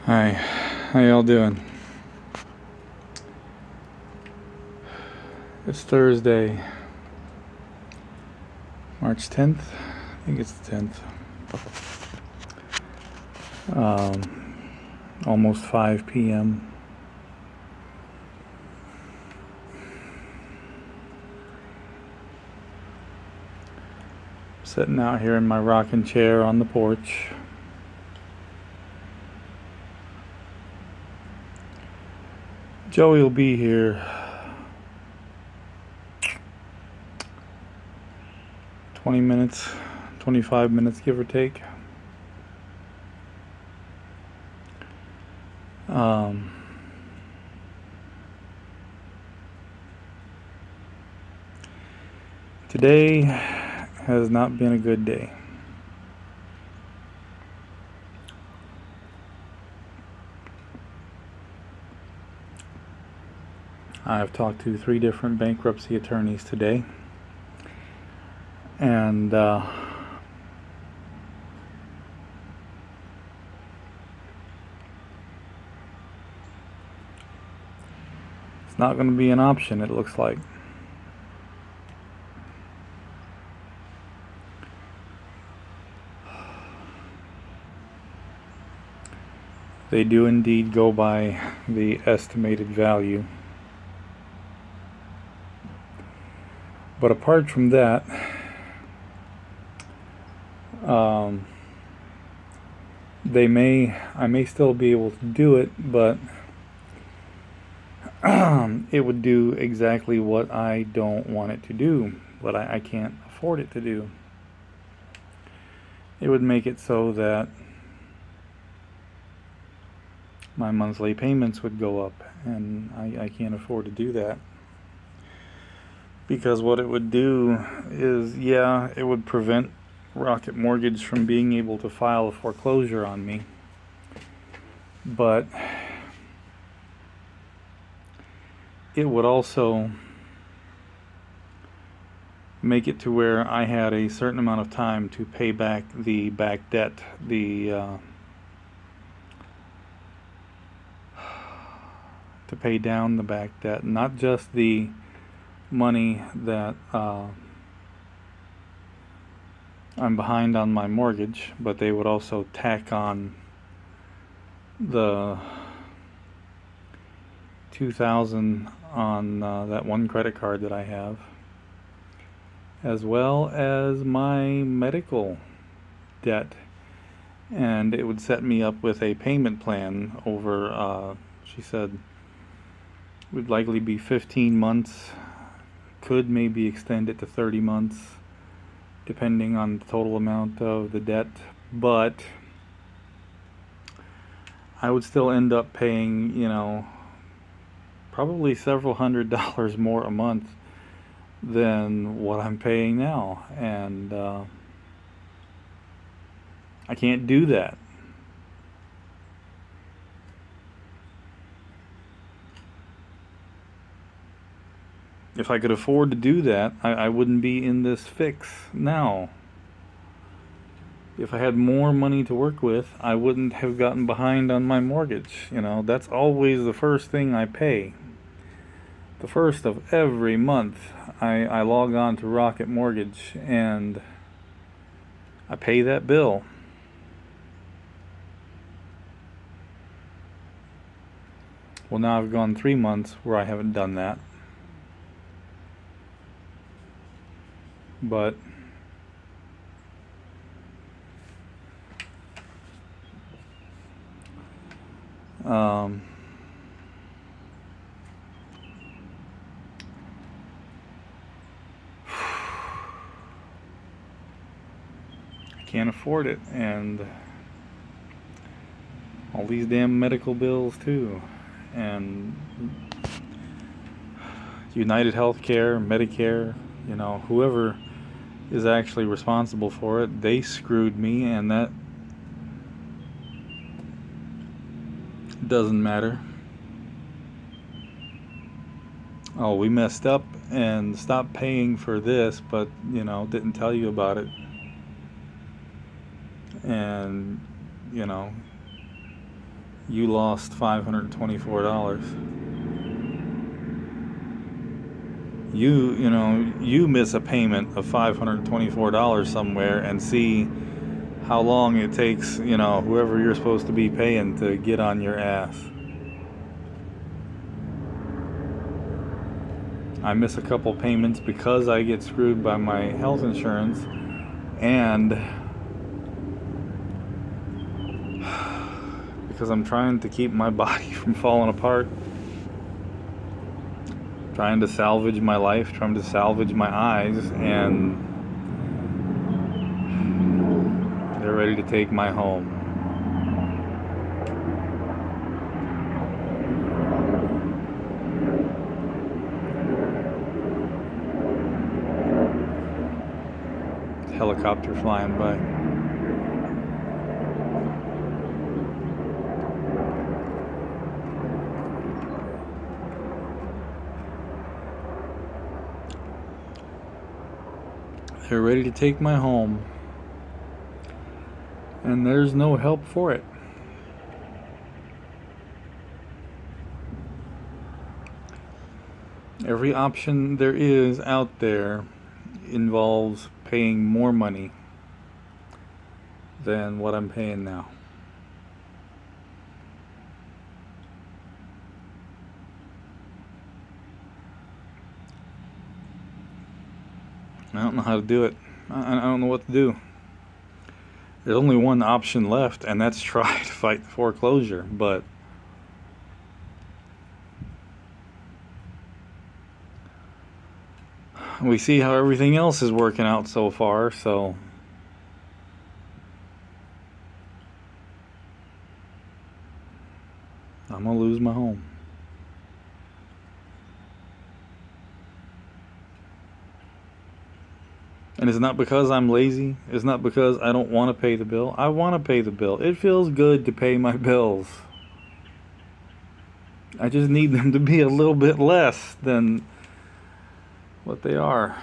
Hi, how y'all doing? It's Thursday, March 10th. I think it's the 10th. Almost 5 p.m. Sitting out here in my rocking chair on the porch. Joey will be here 20 minutes, 25 minutes, give or take. Today has not been a good day. I've talked to 3 different bankruptcy attorneys today, and it's not going to be an option, it looks like. They do indeed go by the estimated value. But apart from that, I may still be able to do it, but it would do exactly what I don't want it to do, what I can't afford it to do. It would make it so that my monthly payments would go up, and I can't afford to do that. Because what it would do is, it would prevent Rocket Mortgage from being able to file a foreclosure on me. But it would also make it to where I had a certain amount of time to pay back the back debt, to pay down the back debt, not just the money that I'm behind on my mortgage, but they would also tack on the $2,000 on that one credit card that I have, as well as my medical debt, and it would set me up with a payment plan over, she said, would likely be 15 months, could maybe extend it to 30 months, depending on the total amount of the debt, but I would still end up paying, probably several $100s more a month than what I'm paying now, and I can't do that. If I could afford to do that, I wouldn't be in this fix now. If I had more money to work with, I wouldn't have gotten behind on my mortgage. That's always the first thing I pay. The first of every month, I log on to Rocket Mortgage and I pay that bill. Well, now I've gone 3 months where I haven't done that. But I can't afford it, and all these damn medical bills too, and United Healthcare, Medicare, whoever is actually responsible for it, they screwed me, and that doesn't matter. Oh, we messed up and stopped paying for this, but didn't tell you about it, and you lost $524. You miss a payment of $524 somewhere and see how long it takes, whoever you're supposed to be paying to get on your ass. I miss a couple payments because I get screwed by my health insurance, and because I'm trying to keep my body from falling apart, trying to salvage my life, trying to salvage my eyes, and they're ready to take my home. Helicopter flying by. They're ready to take my home, and there's no help for it. Every option there is out there involves paying more money than what I'm paying now. I don't know how to do it. I don't know what to do. There's only one option left, and that's try to fight the foreclosure, but we see how everything else is working out so far, so I'm gonna lose my home. And it's not because I'm lazy. It's not because I don't want to pay the bill. I want to pay the bill. It feels good to pay my bills. I just need them to be a little bit less than what they are.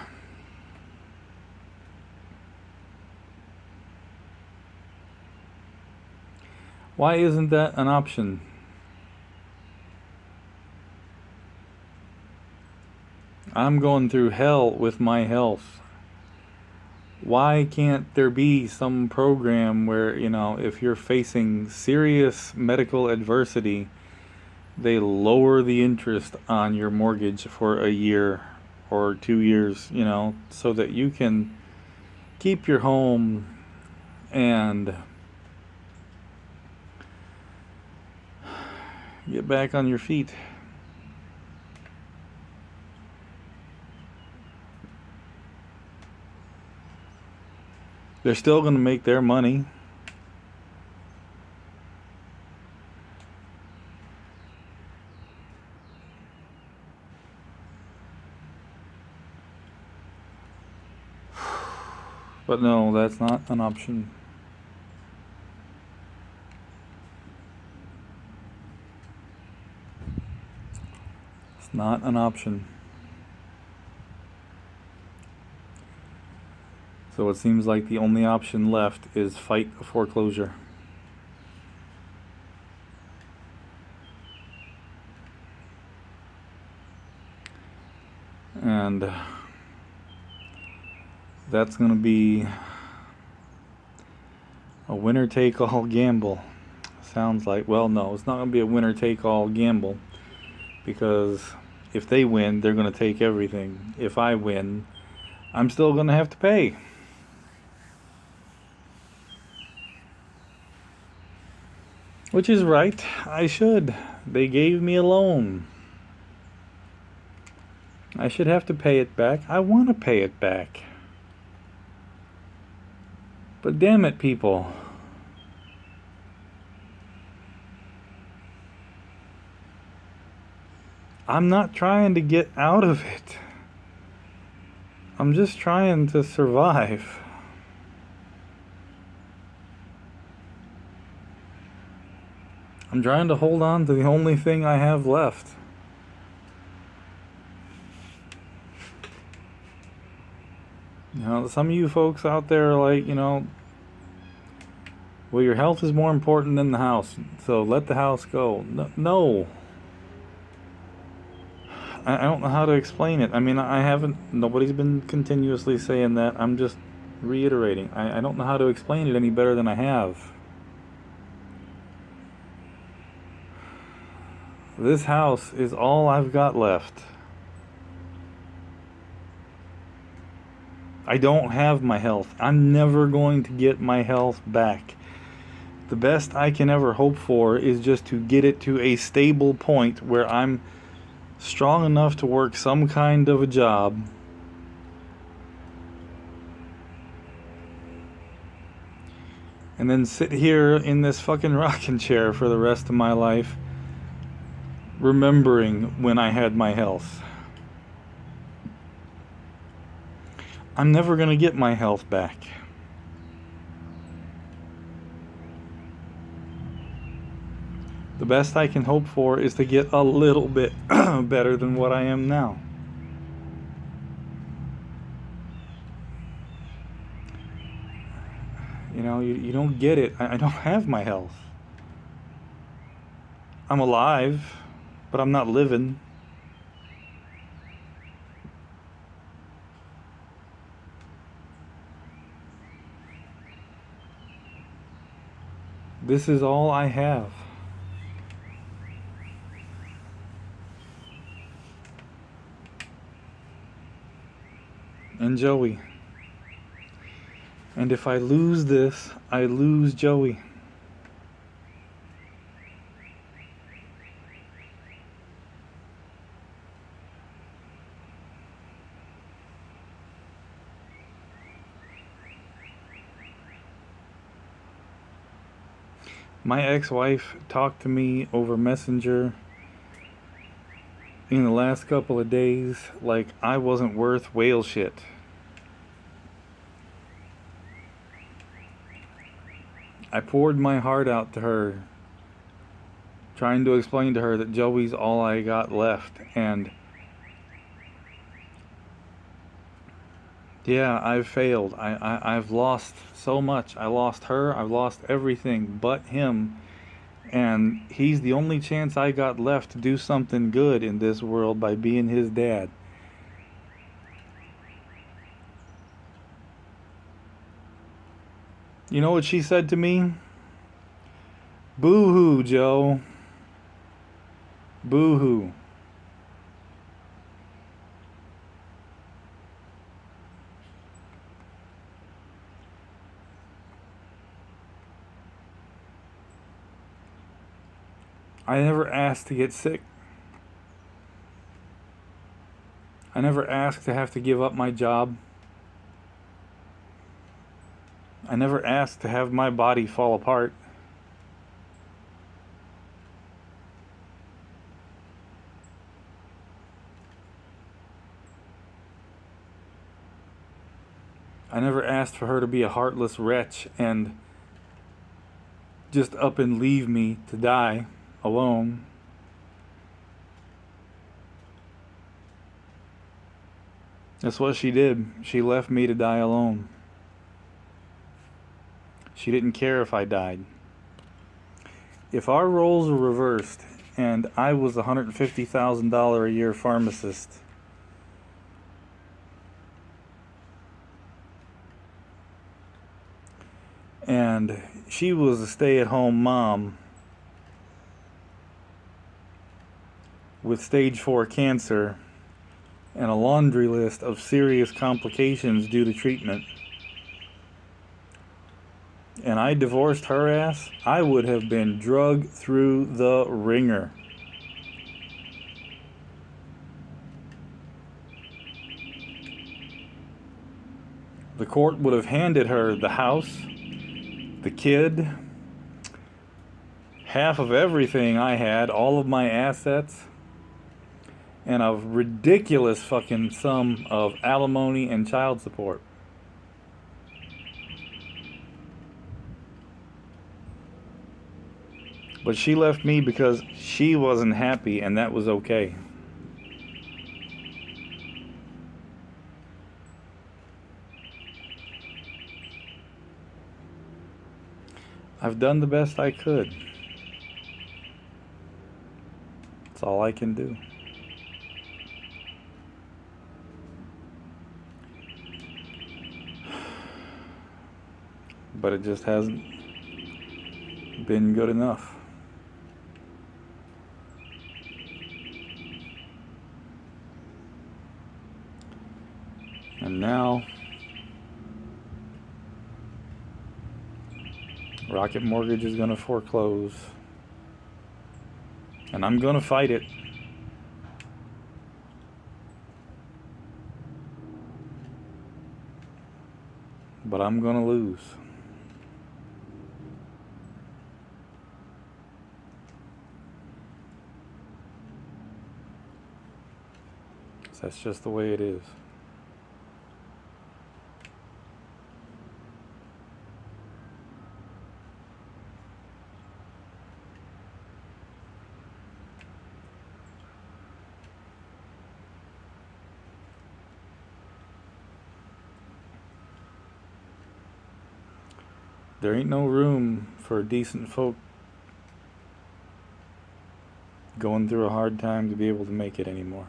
Why isn't that an option? I'm going through hell with my health. Why can't there be some program where, if you're facing serious medical adversity, they lower the interest on your mortgage for a year or 2 years, so that you can keep your home and get back on your feet. They're still going to make their money. But no, that's not an option. It's not an option. So it seems like the only option left is fight a foreclosure. And that's going to be a winner-take-all gamble. Sounds like, well, no, it's not going to be a winner-take-all gamble, because if they win, they're going to take everything. If I win, I'm still going to have to pay. Which is right. I should. They gave me a loan. I should have to pay it back. I want to pay it back. But damn it, people. I'm not trying to get out of it. I'm just trying to survive. I'm trying to hold on to the only thing I have left. Some of you folks out there are like, Well, your health is more important than the house, so let the house go. No. I don't know how to explain it. I mean, I haven't, nobody's been continuously saying that. I'm just reiterating. I don't know how to explain it any better than I have. This house is all I've got left. I don't have my health. I'm never going to get my health back. The best I can ever hope for is just to get it to a stable point where I'm strong enough to work some kind of a job and then sit here in this fucking rocking chair for the rest of my life, remembering when I had my health. I'm never going to get my health back. The best I can hope for is to get a little bit better than what I am now. You know, you don't get it. I don't have my health. I'm alive, but I'm not living. This is all I have. And Joey. And if I lose this, I lose Joey. My ex-wife talked to me over Messenger in the last couple of days like I wasn't worth whale shit. I poured my heart out to her, trying to explain to her that Joey's all I got left. And yeah, I've failed. I've lost so much. I lost her. I've lost everything but him. And he's the only chance I got left to do something good in this world by being his dad. You know what she said to me? Boo-hoo, Joe. Boo-hoo. I never asked to get sick. I never asked to have to give up my job. I never asked to have my body fall apart. I never asked for her to be a heartless wretch and just up and leave me to die alone. That's what she did. She left me to die alone. She didn't care if I died. If our roles were reversed and I was a $150,000 a year pharmacist, and she was a stay-at-home mom with stage 4 cancer and a laundry list of serious complications due to treatment, and I divorced her ass, I would have been drugged through the ringer. The court would have handed her the house, the kid, half of everything I had, all of my assets, and a ridiculous fucking sum of alimony and child support. But she left me because she wasn't happy, and that was okay. I've done the best I could. That's all I can do. But it just hasn't been good enough. And now, Rocket Mortgage is going to foreclose. And I'm going to fight it. But I'm going to lose. That's just the way it is. There ain't no room for decent folk going through a hard time to be able to make it anymore.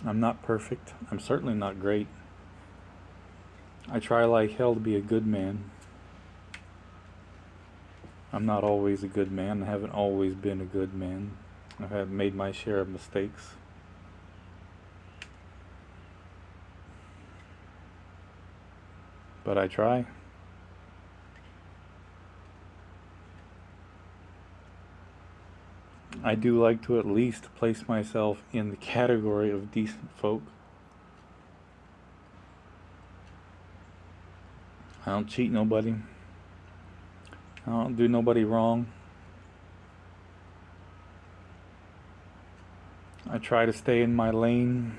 I'm not perfect. I'm certainly not great. I try like hell to be a good man. I'm not always a good man. I haven't always been a good man. I've made my share of mistakes. But I try. I do like to at least place myself in the category of decent folk. I don't cheat nobody. I don't do nobody wrong. I try to stay in my lane.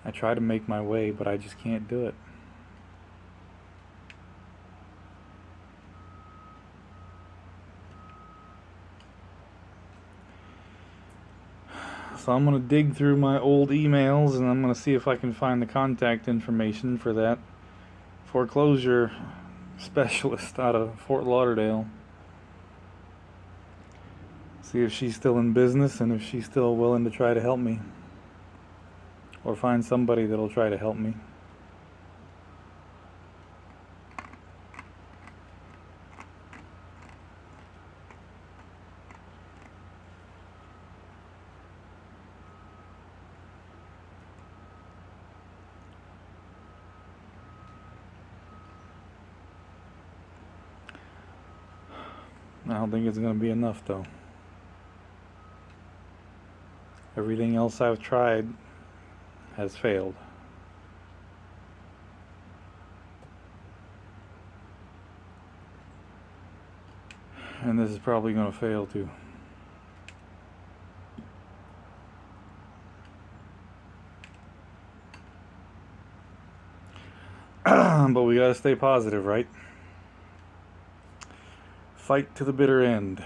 I try to make my way, but I just can't do it. So I'm going to dig through my old emails and I'm going to see if I can find the contact information for that foreclosure specialist out of Fort Lauderdale. See if she's still in business and if she's still willing to try to help me. Or find somebody that'll try to help me. I don't think it's going to be enough though. Everything else I've tried has failed. And this is probably going to fail too. But we gotta stay positive, right? Fight to the bitter end.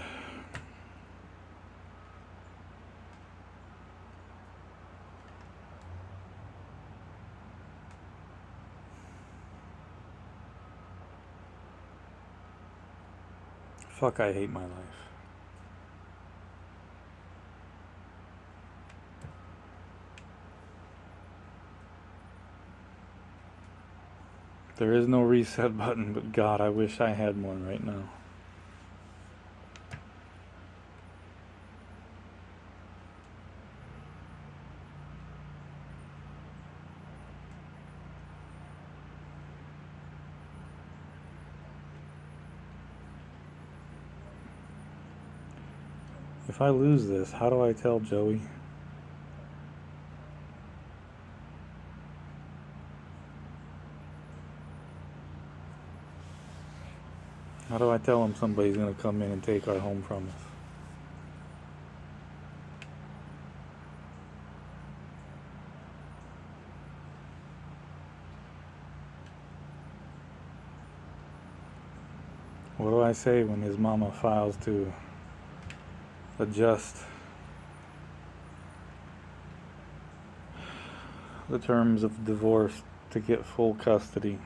Fuck, I hate my life. There is no reset button, but God, I wish I had one right now. If I lose this, how do I tell Joey? How do I tell him somebody's gonna come in and take our home from us? What do I say when his mama files to adjust the terms of divorce to get full custody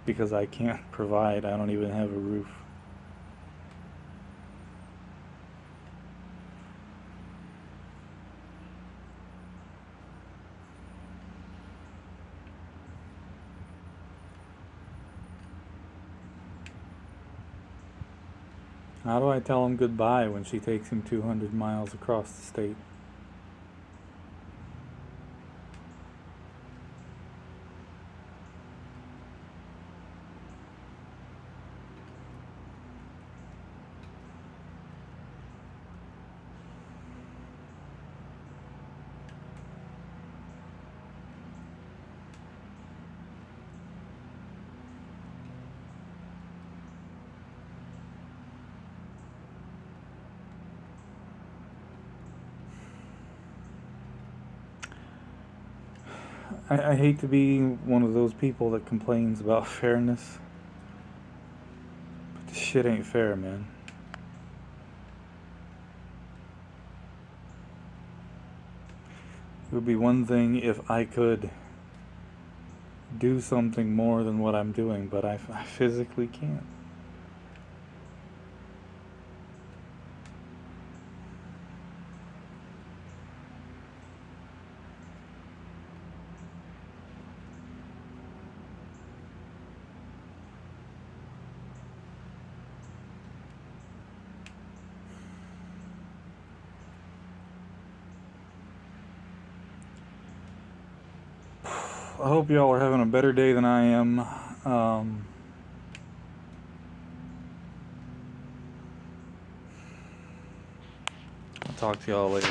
because I can't provide. I don't even have a roof. How do I tell him goodbye when she takes him 200 miles across the state? I hate to be one of those people that complains about fairness, but this shit ain't fair, man. It would be one thing if I could do something more than what I'm doing, but I physically can't. I hope y'all are having a better day than I am. I'll talk to y'all later.